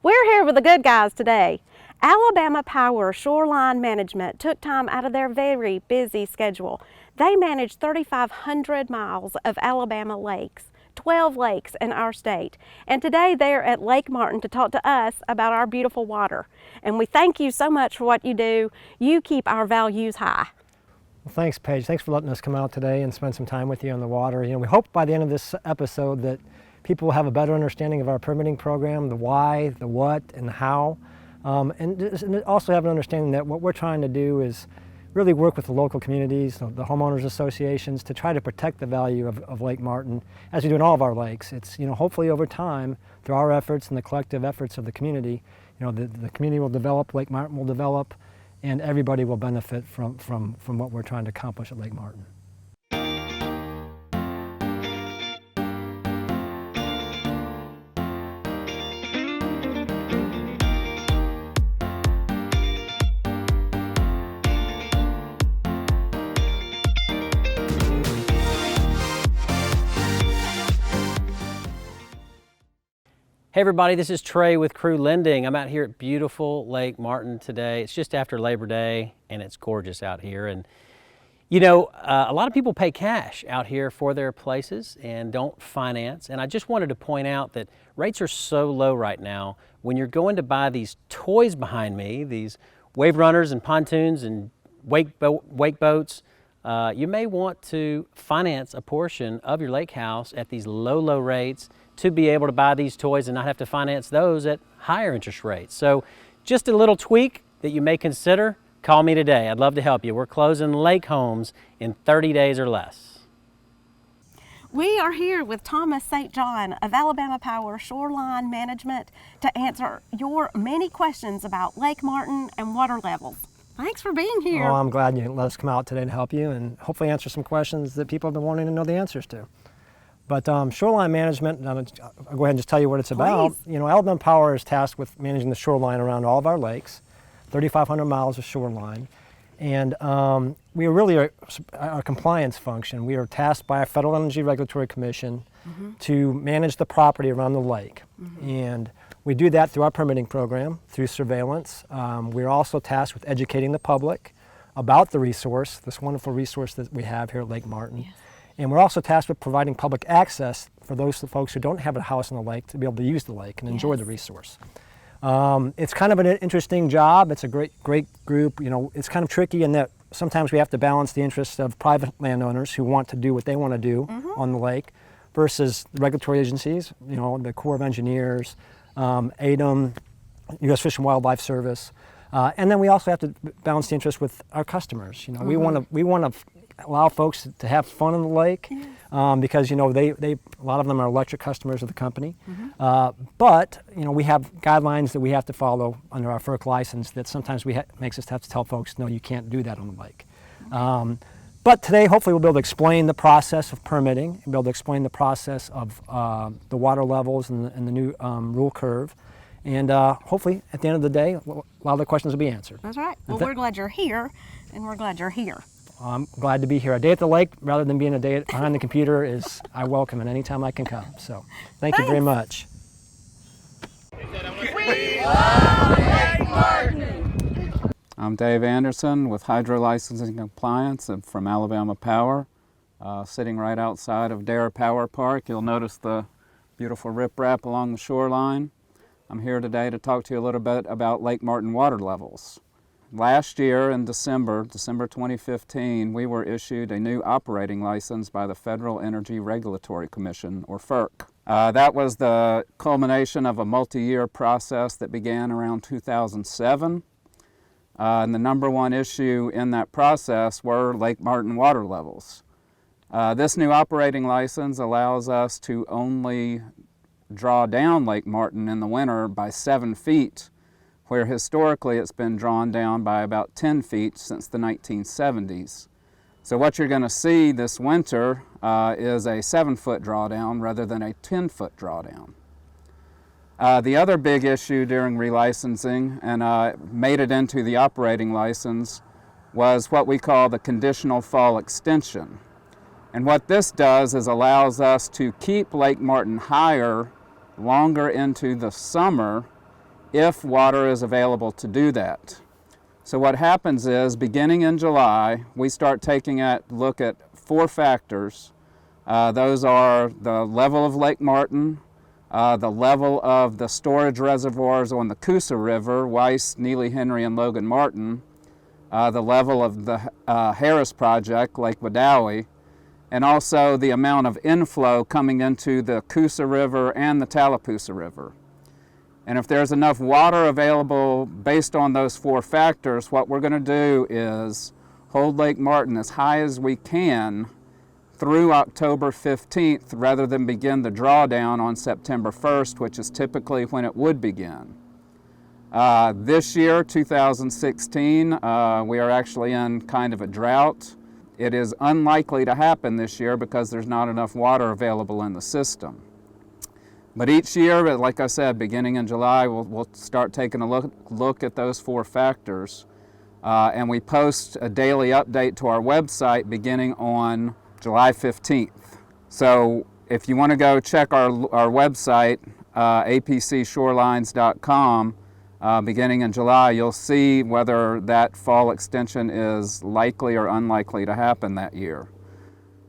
We're here with the good guys today. Alabama Power Shoreline Management took time out of their very busy schedule. They manage 3,500 miles of Alabama lakes, 12 lakes in our state. And today they're at Lake Martin to talk to us about our beautiful water. And we thank you so much for what you do. You keep our values high. Well, thanks, Paige. Thanks for letting us come out today and spend some time with you on the water. We hope by the end of this episode that people will have a better understanding of our permitting program, the why, the what, and the how. And also have an understanding that what we're trying to do is really work with the local communities, the homeowners associations, to try to protect the value of Lake Martin, as we do in all of our lakes. It's, hopefully over time, through our efforts and the collective efforts of the community, the community will develop, Lake Martin will develop, and everybody will benefit from what we're trying to accomplish at Lake Martin. Hey everybody, this is Trey with Crew Lending. I'm out here at beautiful Lake Martin today. It's just after Labor Day and it's gorgeous out here. And a lot of people pay cash out here for their places and don't finance. And I just wanted to point out that rates are so low right now. When you're going to buy these toys behind me, these wave runners and pontoons and wake boats, you may want to finance a portion of your lake house at these low rates to be able to buy these toys and not have to finance those at higher interest rates. So just a little tweak that you may consider, call me today. I'd love to help you. We're closing lake homes in 30 days or less. We are here with Thomas St. John of Alabama Power Shoreline Management to answer your many questions about Lake Martin and water levels. Thanks for being here. Oh, I'm glad you let us come out today to help you and hopefully answer some questions that people have been wanting to know the answers to. But Shoreline Management, I'll go ahead and just tell you what it's about. Alabama Power is tasked with managing the shoreline around all of our lakes, 3,500 miles of shoreline. And we really are our compliance function. We are tasked by our Federal Energy Regulatory Commission to manage the property around the lake. And we do that through our permitting program, through surveillance. We're also tasked with educating the public about the resource, this wonderful resource that we have here at Lake Martin. Yes. And we're also tasked with providing public access for those folks who don't have a house on the lake to be able to use the lake and enjoy the resource. It's kind of an interesting job. It's a great group. It's kind of tricky in that sometimes we have to balance the interests of private landowners who want to do what they want to do on the lake versus the regulatory agencies, the Corps of Engineers, ADM, U.S. Fish and Wildlife Service. And then we also have to balance the interest with our customers. We want to allow folks to have fun in the lake because they a lot of them are electric customers of the company. But we have guidelines that we have to follow under our FERC license that sometimes makes us have to tell folks, no, you can't do that on the lake. But today, hopefully, we'll be able to explain the process of permitting and be able to explain the process of the water levels and the new rule curve. And hopefully, at the end of the day, a lot of the questions will be answered. That's right. Well, we're glad you're here, and we're glad you're here. I'm glad to be here. A day at the lake, rather than being a day behind the computer, I welcome it anytime I can come. So, thank you very much. We love Lake Martin. I'm Dave Anderson with Hydro Licensing Compliance from Alabama Power, sitting right outside of Dare Power Park. You'll notice the beautiful riprap along the shoreline. I'm here today to talk to you a little bit about Lake Martin water levels. Last year in December 2015, we were issued a new operating license by the Federal Energy Regulatory Commission, or FERC. That was the culmination of a multi-year process that began around 2007. And the number one issue in that process were Lake Martin water levels. This new operating license allows us to only draw down Lake Martin in the winter by 7 feet, where historically it's been drawn down by about 10 feet since the 1970s. So what you're going to see this winter is a 7-foot drawdown rather than a 10-foot drawdown. The other big issue during relicensing, and made it into the operating license, was what we call the conditional fall extension. And what this does is allows us to keep Lake Martin higher longer into the summer if water is available to do that. So what happens is, beginning in July, we start taking a look at 4 factors. Those are the level of Lake Martin, the level of the storage reservoirs on the Coosa River, Weiss, Neely Henry, and Logan Martin, the level of the Harris Project, Lake Wedowee, and also the amount of inflow coming into the Coosa River and the Tallapoosa River. And if there's enough water available based on those 4 factors, what we're going to do is hold Lake Martin as high as we can through October 15th rather than begin the drawdown on September 1st, which is typically when it would begin. This year, 2016, we are actually in kind of a drought. It is unlikely to happen this year because there's not enough water available in the system. But each year, like I said, beginning in July, we'll start taking a look at those 4 factors. And we post a daily update to our website beginning on July 15th. So if you want to go check our website, apcshorelines.com, beginning in July, you'll see whether that fall extension is likely or unlikely to happen that year.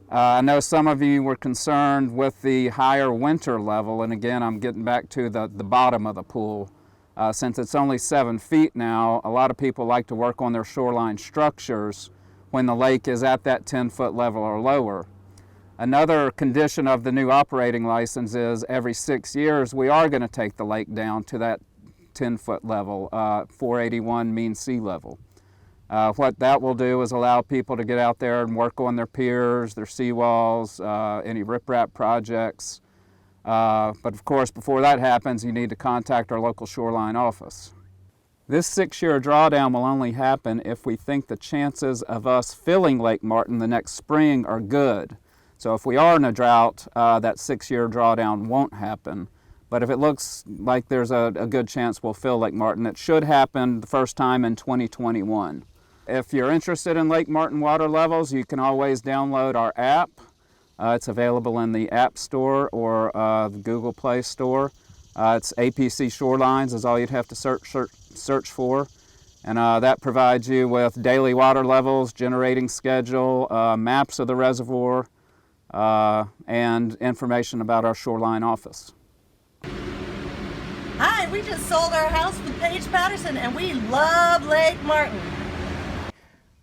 I know some of you were concerned with the higher winter level, and again, I'm getting back to the bottom of the pool. Since it's only 7 feet now, a lot of people like to work on their shoreline structures when the lake is at that 10-foot level or lower. Another condition of the new operating license is every 6 years we are going to take the lake down to that 10-foot level, 481 mean sea level. What that will do is allow people to get out there and work on their piers, their seawalls, any riprap projects. But of course, before that happens, you need to contact our local shoreline office. This 6-year drawdown will only happen if we think the chances of us filling Lake Martin the next spring are good. So if we are in a drought, that 6-year drawdown won't happen. But if it looks like there's a good chance we'll fill Lake Martin, it should happen the first time in 2021. If you're interested in Lake Martin water levels, you can always download our app. It's available in the App Store or the Google Play Store. It's APC Shorelines is all you'd have to search for. And that provides you with daily water levels, generating schedule, maps of the reservoir, and information about our shoreline office. Hi, we just sold our house with Paige Patterson and we love Lake Martin.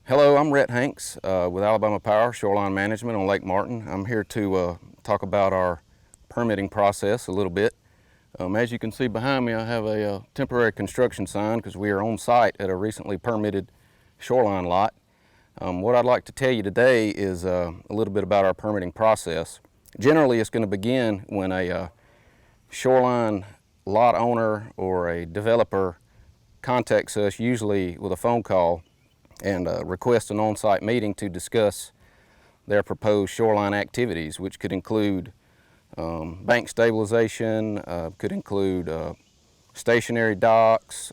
Hello, I'm Rhett Hanks with Alabama Power, Shoreline Management on Lake Martin. I'm here to talk about our permitting process a little bit. As you can see behind me, I have a temporary construction sign because we are on site at a recently permitted shoreline lot. What I'd like to tell you today is a little bit about our permitting process. Generally, it's going to begin when a shoreline lot owner or a developer contacts us, usually with a phone call, and request an on-site meeting to discuss their proposed shoreline activities, which could include bank stabilization, could include stationary docks,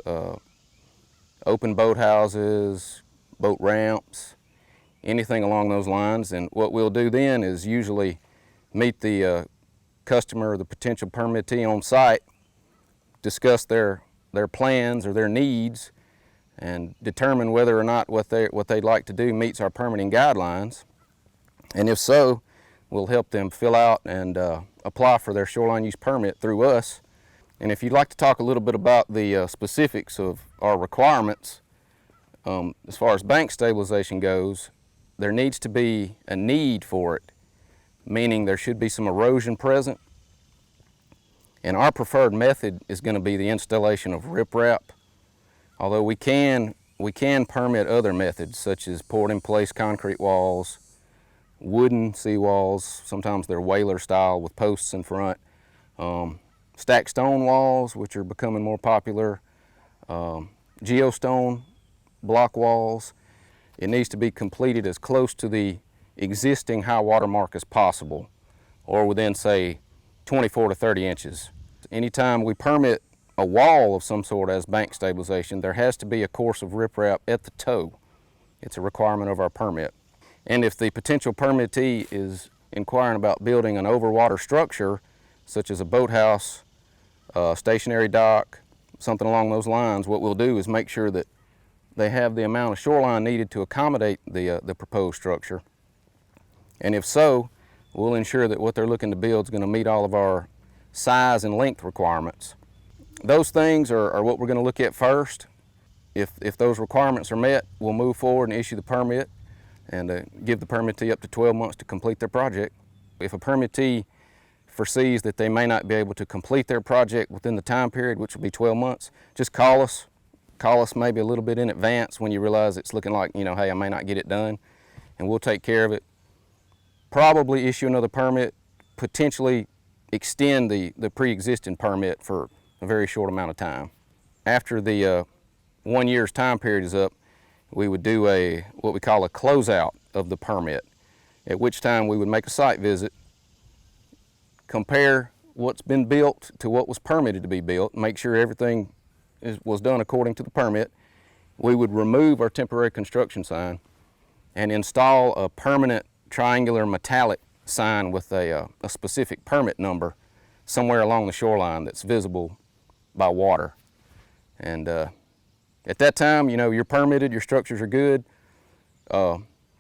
open boathouses, boat ramps, anything along those lines. And what we'll do then is usually meet the customer or the potential permittee on site, discuss their plans or their needs, and determine whether or not what they'd like to do meets our permitting guidelines. And if so, we'll help them fill out and apply for their shoreline use permit through us. And if you'd like to talk a little bit about the specifics of our requirements, as far as bank stabilization goes, there needs to be a need for it, meaning there should be some erosion present. And our preferred method is going to be the installation of riprap. Although we can permit other methods such as poured in place concrete walls, wooden seawalls, sometimes they're whaler style with posts in front, stacked stone walls, which are becoming more popular, geostone block walls. It needs to be completed as close to the existing high water mark as possible, or within, say, 24 to 30 inches. Anytime we permit a wall of some sort as bank stabilization, there has to be a course of riprap at the toe. It's a requirement of our permit. And if the potential permittee is inquiring about building an overwater structure, such as a boathouse, stationary dock, something along those lines, what we'll do is make sure that they have the amount of shoreline needed to accommodate the proposed structure. And if so, we'll ensure that what they're looking to build is going to meet all of our size and length requirements. Those things are what we're going to look at first. If those requirements are met, we'll move forward and issue the permit and give the permittee up to 12 months to complete their project. If a permittee foresees that they may not be able to complete their project within the time period, which will be 12 months, just call us. Call us maybe a little bit in advance when you realize it's looking like, you know, hey, I may not get it done, and we'll take care of it. Probably issue another permit, potentially extend the pre-existing permit for a very short amount of time. After the 1 year's time period is up, we would do what we call a closeout of the permit, at which time we would make a site visit, compare what's been built to what was permitted to be built, make sure everything was done according to the permit. We would remove our temporary construction sign and install a permanent triangular metallic sign with a specific permit number somewhere along the shoreline that's visible by water. And at that time, you know, you're permitted, your structures are good.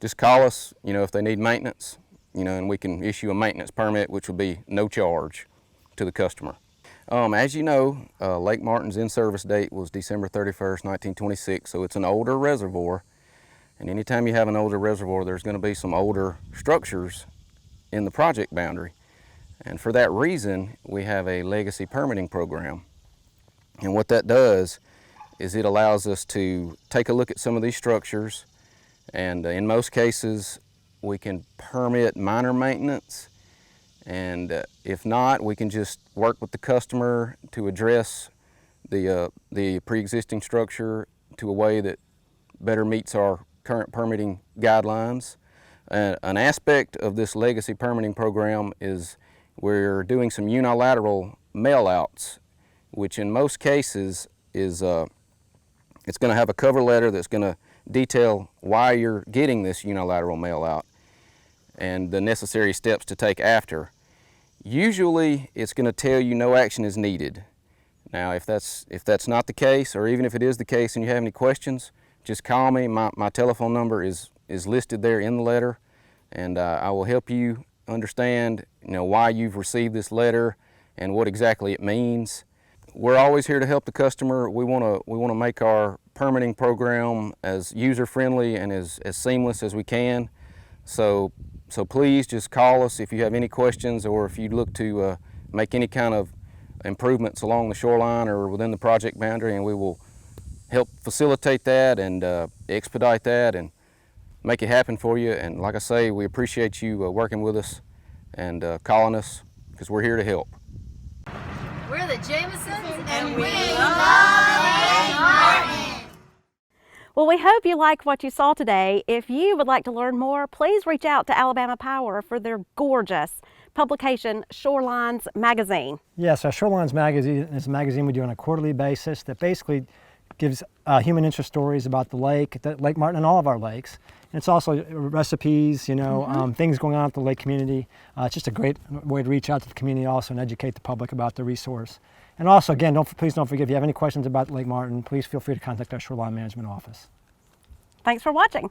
Just call us, you know, if they need maintenance, you know, and we can issue a maintenance permit, which will be no charge to the customer. As you know, Lake Martin's in-service date was December 31st, 1926, so it's an older reservoir. And anytime you have an older reservoir, there's going to be some older structures in the project boundary. And for that reason, we have a legacy permitting program. And what that does is it allows us to take a look at some of these structures, and in most cases, we can permit minor maintenance. And if not, we can just work with the customer to address the pre-existing structure to a way that better meets our current permitting guidelines. An aspect of this legacy permitting program is we're doing some unilateral mail-outs, which in most cases is it's going to have a cover letter that's going to detail why you're getting this unilateral mail-out and the necessary steps to take after. Usually it's going to tell you no action is needed. Now if that's not the case, or even if it is the case and you have any questions, just call me. My telephone number is listed there in the letter, and I will help you understand, you know, why you've received this letter and what exactly it means. We're always here to help the customer. We want to make our permitting program as user-friendly and as seamless as we can. So please just call us if you have any questions, or if you look to make any kind of improvements along the shoreline or within the project boundary, and we will help facilitate that and expedite that and make it happen for you. And like I say, we appreciate you working with us and calling us, because we're here to help. We're the Jamesons, and we love Lake Martin. Well, we hope you like what you saw today. If you would like to learn more, please reach out to Alabama Power for their gorgeous publication, Shoreline's Magazine. Yes, our Shoreline's Magazine is a magazine we do on a quarterly basis that basically gives human interest stories about the Lake Martin and all of our lakes. And it's also recipes, you know, things going on at the lake community. It's just a great way to reach out to the community also and educate the public about the resource. And also, again, please don't forget, if you have any questions about Lake Martin, please feel free to contact our Shoreline Management office. Thanks for watching.